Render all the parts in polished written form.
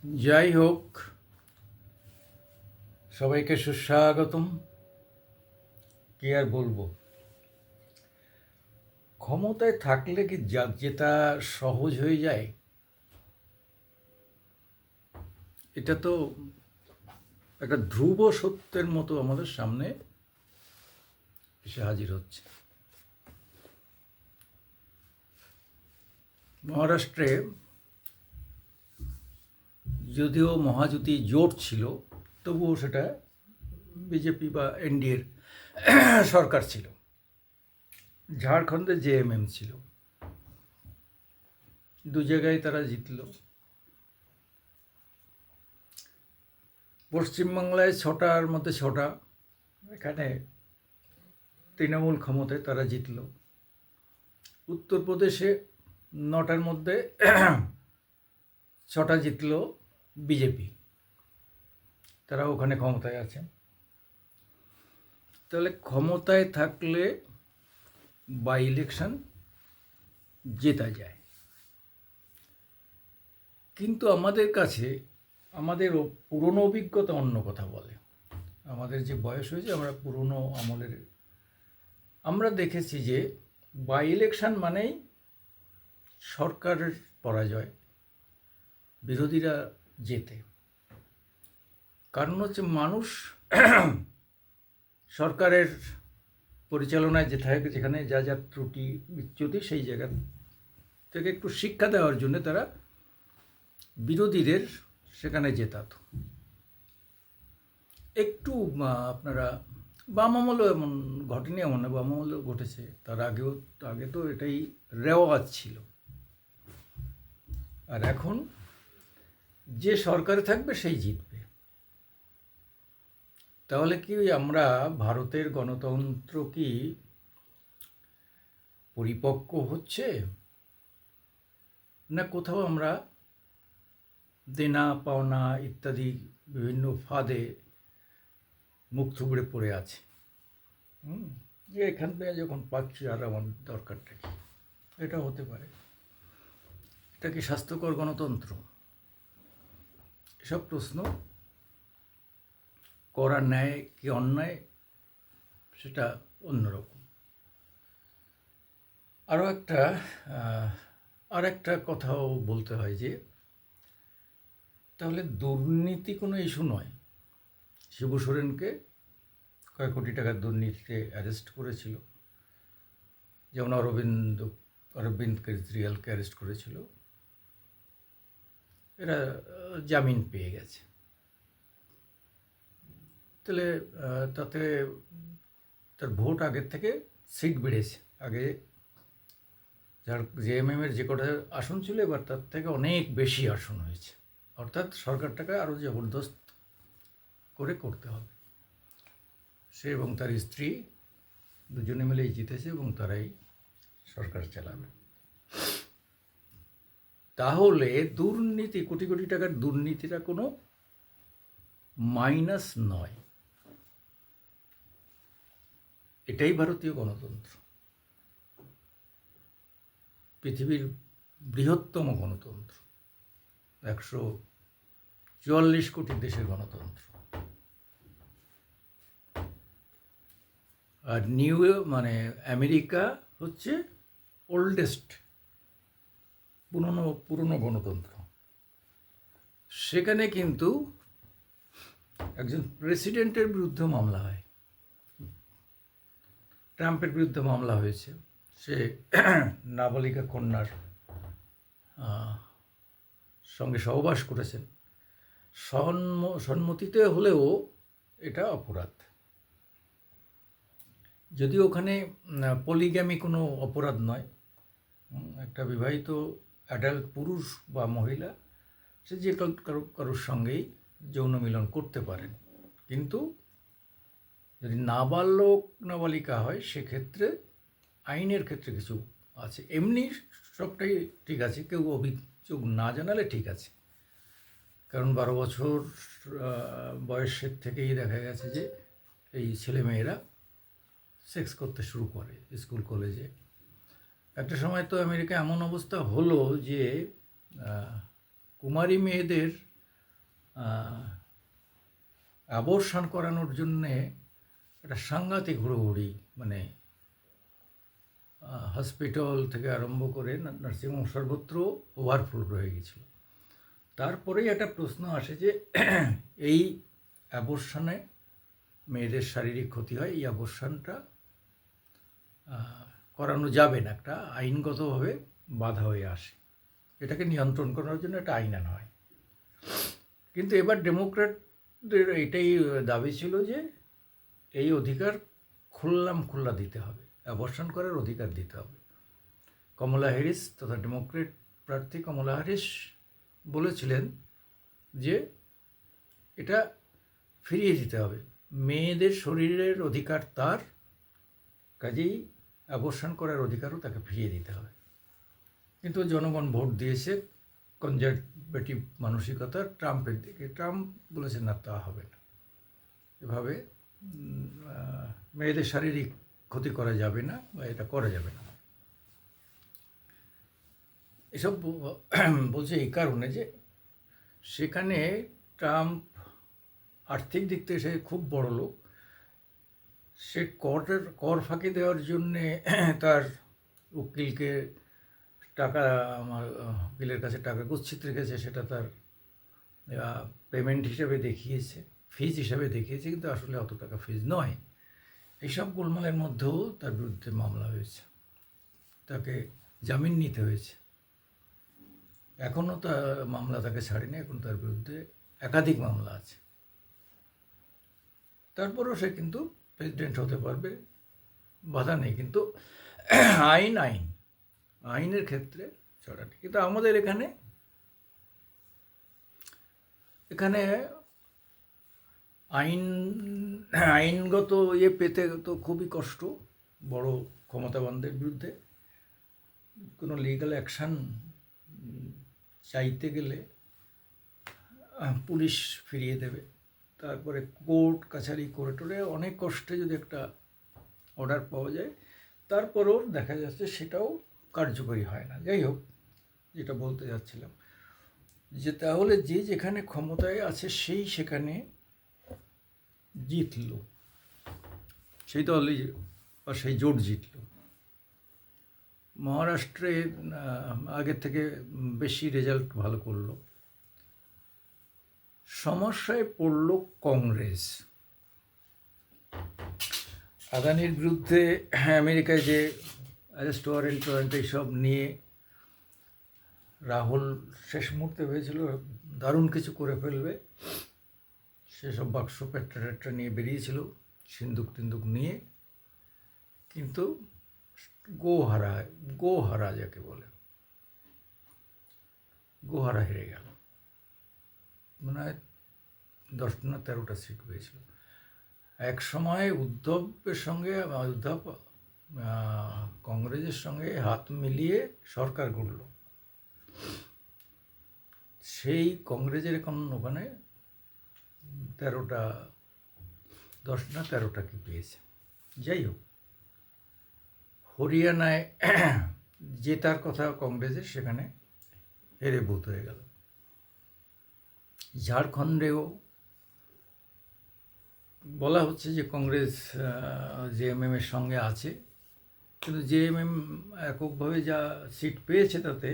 যাই হোক, সবাইকে সুস্বাগতম। কি আর বলবো, ক্ষমতায় থাকলে কি যেটা সহজ হয়ে যায়? এটা তো একটা ধ্রুব সত্যের মতো আমাদের সামনে এসে হাজির হচ্ছে। মহারাষ্ট্রে যদিও মহাজোটী জোট ছিল, তবুও সেটা বিজেপি বা এনডিএর সরকার ছিল। ঝাড়খণ্ডে জেএমএম ছিল, দু জায়গায় তারা জিতল। পশ্চিমবাংলায় 6টার মধ্যে 6টা, এখানে তৃণমূল ক্ষমতায় তারা জিতল। উত্তরপ্রদেশে 9টার মধ্যে 6টা জিতল বিজেপি, তারা ওখানে ক্ষমতায় আছে। তাহলে ক্ষমতায় থাকলে বাই ইলেকশন জেতা যায়, কিন্তু আমাদের কাছে আমাদের পুরনো অভিজ্ঞতা অন্য কথা বলে। আমাদের যে বয়স হয়েছে, আমরা পুরনো আমলের, আমরা দেখেছি যে বাই ইলেকশন মানেই সরকারের পরাজয়, বিরোধীরা জেতে। কারণ হচ্ছে মানুষ সরকারের পরিচালনায় যেখানে যা যা ত্রুটি বিচ্যুতি, সেই জায়গা থেকে একটু শিক্ষা দেওয়ার জন্য তারা বিরোধীদের সেখানে জেতাত। একটু আপনারা বাম আমলেও এমন ঘটেনি, এমন না, বাম আমলেও ঘটেছে, তার আগে তো এটাই রেওয়াজ ছিল। আর এখন যে সরকারে থাকবে সেই জিতবে। তাহলে কি আমরা ভারতের গণতন্ত্র কি পরিপক্ক হচ্ছে, না কোথাও আমরা দেনা পাওনা ইত্যাদি বিভিন্ন ফাঁদে মুখ থুবড়ে পড়ে আছে? যে এখান থেকে যখন পাচ্ছি আর আমার দরকারটা কি? এটা হতে পারে। এটা কি স্বাস্থ্যকর গণতন্ত্র? এসব প্রশ্ন করা ন্যায় কি অন্যায়, সেটা অন্যরকম। আর একটা কথাও বলতে হয় যে তাহলে দুর্নীতি কোনো ইস্যু নয়। শিবু সোরেনকে কয়েক কোটি টাকার দুর্নীতিতে অ্যারেস্ট করেছিল, যেমন অরবিন্দ কেজরিওয়ালকে অ্যারেস্ট করেছিল। এরা জামিন পেয়ে গেছে। তাহলে তাতে তার ভোট আগের থেকে সিট বেড়েছে। আগে যার জেএমএমের যে কটা আসন ছিল, এবার তার থেকে অনেক বেশি আসন হয়েছে। অর্থাৎ সরকারটাকে আরও জবরদস্ত করে করতে হবে। সে এবং তার স্ত্রী দুজনে মিলেই জিতেছে এবং তারাই সরকার চালাবে। তাহলে দুর্নীতি, কোটি কোটি টাকার দুর্নীতিটা কোনো মাইনাস নয়। এটাই ভারতীয় গণতন্ত্র, পৃথিবীর বৃহত্তম গণতন্ত্র, 144 কোটি দেশের গণতন্ত্র। আর আমেরিকা হচ্ছে ওল্ডেস্ট, পুরনো গণতন্ত্র। সেখানে কিন্তু একজন প্রেসিডেন্টের বিরুদ্ধে মামলা হয়। ট্রাম্পের বিরুদ্ধে মামলা হয়েছে, সে নাবালিকা কন্যার সঙ্গে সহবাস করেছেন। সম্মতিতে হলেও এটা অপরাধ। যদিও ওখানে পলিগ্যামি কোনো অপরাধ নয়, একটা বিবাহিত অ্যাডাল্ট পুরুষ বা মহিলা সে যে কারোর সঙ্গেই যৌন মিলন করতে পারেন, কিন্তু যদি নাবালিকা হয় সেক্ষেত্রে আইনের ক্ষেত্রে কিছু আছে। এমনি সবটাই ঠিক আছে, কেউ অভিযোগ না জানালে ঠিক আছে। কারণ 12 বছর বয়সের থেকেই দেখা গেছে যে এই ছেলেমেয়েরা সেক্স করতে শুরু করে স্কুল কলেজে। একটা সময় তো আমেরিকা এমন অবস্থা হলো যে কুমারী মেয়েদের অ্যাবর্শন করানোর জন্যে একটা সাংঘাতিক হুড়োহুড়ি, মানে হসপিটাল থেকে আরম্ভ করে নার্সিংহোম সর্বত্র ওভারফ্লো হয়ে গেছিল। তারপরেই একটা প্রশ্ন আসে যে এই অ্যাবর্শনে মেয়েদের শারীরিক ক্ষতি হয়, এই অ্যাবর্শনটা করানো যাবে না, একটা আইনগতভাবে বাধা হয়ে আসে। এটাকে নিয়ন্ত্রণ করার জন্য একটা আইন আনা হয়। কিন্তু এবার ডেমোক্র্যাটদের এটাই দাবি ছিল যে এই অধিকার খোল্লা দিতে হবে, অ্যাবর্শন করার অধিকার দিতে হবে। কমলা হ্যারিস তথা ডেমোক্রেট প্রার্থী কমলা হ্যারিস বলেছিলেন যে এটা ফিরিয়ে দিতে হবে, মেয়েদের শরীরের অধিকার তার, কাজেই অ্যাবর্শন করার অধিকারও তাকে ফিরিয়ে দিতে হবে। কিন্তু জনগণ ভোট দিয়েছে কনজারভেটিভ মানসিকতার ট্রাম্পের দিকে। ট্রাম্প বলেছে না, তা হবে না, এভাবে মেয়েদের শারীরিক ক্ষতি করা যাবে না বা এটা করা যাবে না। এসব বলছে এই কারণে যে সেখানে ট্রাম্প আর্থিক দিক থেকে সে খুব বড় লোক, সে কর ফাঁকি দেওয়ার জন্যে তার উকিলকে টাকা, আমার উকিলের কাছে টাকা গচ্ছিত রেখেছে, সেটা তার পেমেন্ট হিসাবে দেখিয়েছে, ফিজ হিসাবে দেখিয়েছে, কিন্তু আসলে অত টাকা ফিজ নয়। এইসব গোলমালের মধ্যেও তার বিরুদ্ধে মামলা হয়েছে, তাকে জামিন নিতে হয়েছে। এখনও তার মামলা তাকে ছাড়েনি, এখন তার বিরুদ্ধে একাধিক মামলা আছে। তারপরও সে কিন্তু প্রেসিডেন্ট হতে পারবে, বাধা নেই। কিন্তু আইনের ক্ষেত্রে ছড়াটি। কিন্তু আমাদের এখানে আইনগত পেতে তো খুবই কষ্ট। বড় ক্ষমতাবানদের বিরুদ্ধে কোনো লিগ্যাল অ্যাকশান চাইতে গেলে পুলিশ ফিরিয়ে দেবে, তারপরে কোর্ট কাছারি করে টোরে অনেক কষ্টে যদি একটা অর্ডার পাওয়া যায়, তারপরেও দেখা যাচ্ছে সেটাও কার্যকরী হয় না। যাই হোক, যেটা বলতে যাচ্ছিলাম যে তাহলে যে যেখানে ক্ষমতায় আছে সেই সেখানে জিতল, সেই দলই বা সেই জোট জিতল। মহারাষ্ট্রে আগের থেকে বেশি রেজাল্ট ভালো করলো। সমস্যায় পড়ল কংগ্রেস। আদানির বিরুদ্ধে আমেরিকায় যে অ্যারেস্ট ওয়ারেন্ট এইসব নিয়ে রাহুল শেষ মুহূর্তে ভেবেছিল দারুণ কিছু করে ফেলবে, সেসব বাক্স পেট্রা নিয়ে বেরিয়েছিল সিন্দুক নিয়ে, কিন্তু গোহারা যাকে বলে, গোহারা হেরে গেল। মনে হয় 10টা না 13টা সিট পেয়েছিল। এক সময় উদ্ধব কংগ্রেসের সঙ্গে হাত মিলিয়ে সরকার গড়ল, সেই কংগ্রেসের এখন ওখানে 10 না 13টা কি পেয়েছে। যাই হোক, হরিয়ানায় জেতার কথা কংগ্রেসের, সেখানে হেরে ভূত হয়ে গেল। ঝাড়খণ্ডেও বলা হচ্ছে যে কংগ্রেস জেএমএমের সঙ্গে আছে, কিন্তু জেএমএম এককভাবে যা সিট পেয়েছে তাতে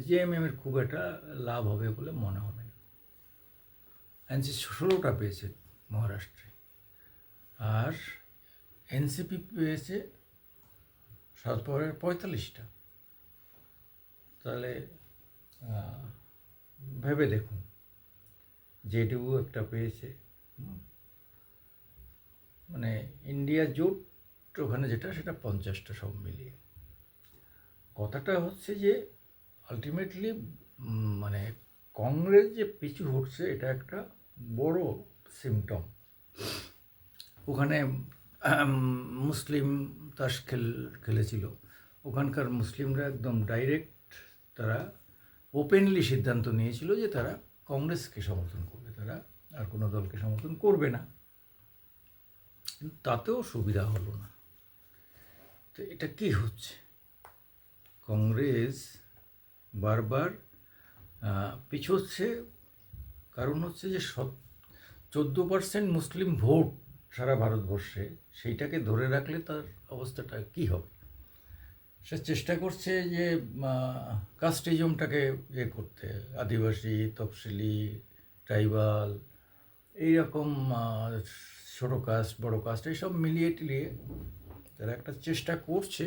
জেএমএমের খুব একটা লাভ হবে বলে মনে হবে না। এনসিপি 16টা পেয়েছে মহারাষ্ট্রে, আর এনসিপি পেয়েছে 45টা। তাহলে ভেবে দেখুন, জেডিইউ একটা পেয়েছে, মানে ইন্ডিয়া জোট ওখানে যেটা, সেটা 50টা সব মিলিয়ে। কথাটা হচ্ছে যে আলটিমেটলি মানে কংগ্রেস যে পিছু হচ্ছে, এটা একটা বড় সিমটম। ওখানে মুসলিম তাস খেলেছিল, ওখানকার মুসলিমরা একদম ডাইরেক্ট, তারা ওপেনলি সিদ্ধান্ত নিয়েছিল যে তারা কংগ্রেসকে সমর্থন করবে, তারা আর কোনো দলকে সমর্থন করবে না। কিন্তু তাতেও সুবিধা হলো না। তো এটা কি হচ্ছে? কংগ্রেস বারবার পিছোচ্ছে কারণ হচ্ছে যে 14% মুসলিম ভোট সারা ভারতবর্ষে, সেইটাকে ধরে রাখলে তার অবস্থাটা কী হবে। সে চেষ্টা করছে যে কাস্টিজমটাকে ইয়ে করতে, আদিবাসী, তফসিলি, ট্রাইবাল, এইরকম ছোটো কাস্ট, বড়ো কাস্ট, এইসব মিলিয়ে টিলিয়ে তারা একটা চেষ্টা করছে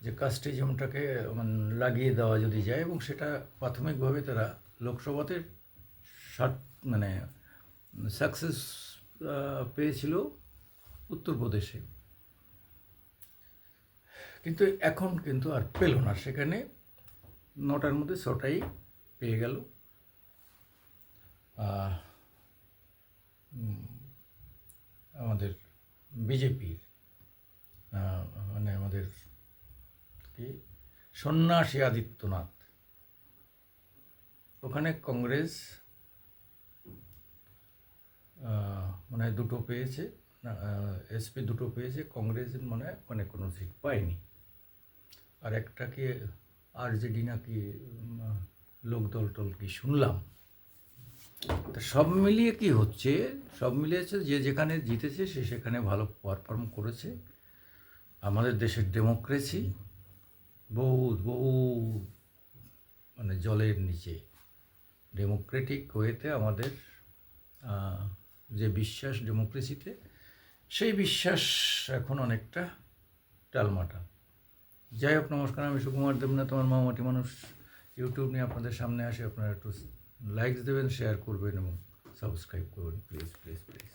যে কাস্টিজমটাকে লাগিয়ে দেওয়া যদি যায়, এবং সেটা প্রাথমিকভাবে তারা লোকসভাতে মানে সাকসেস পেয়েছিল উত্তরপ্রদেশে, কিন্তু এখন কিন্তু আর পেল না, সেখানে 9টার মধ্যে 6টাই পেয়ে গেল। আমাদের বিজেপির মানে আমাদের কি সন্ন্যাসী আদিত্যনাথ, ওখানে কংগ্রেস মানে 2টো পেয়েছে, এসপি 2টো পেয়েছে, কংগ্রেস মানে কোনো সিট পায়নি। আর একটা কি আরজেডি নাকি লোকদল টল কি শুনলাম। তা সব মিলিয়ে কি হচ্ছে, সব মিলিয়েছে যে যেখানে জিতেছে সে সেখানে ভালো পারফর্ম করেছে। আমাদের দেশের ডেমোক্রেসি বহু মানে জলের নিচে, ডেমোক্রেটিক ওয়েতে আমাদের যে বিশ্বাস ডেমোক্রেসিতে, সেই বিশ্বাস এখন অনেকটা টালমাটাল। যাই হোক, নমস্কার, আমি সুকুমার দেবনাথ, আমার মামাটি মানুষ ইউটিউব নিয়ে আপনাদের সামনে আসে। আপনারা একটু লাইকস দেবেন, শেয়ার করবেন এবং সাবস্ক্রাইব করবেন, প্লিজ প্লিজ প্লিজ।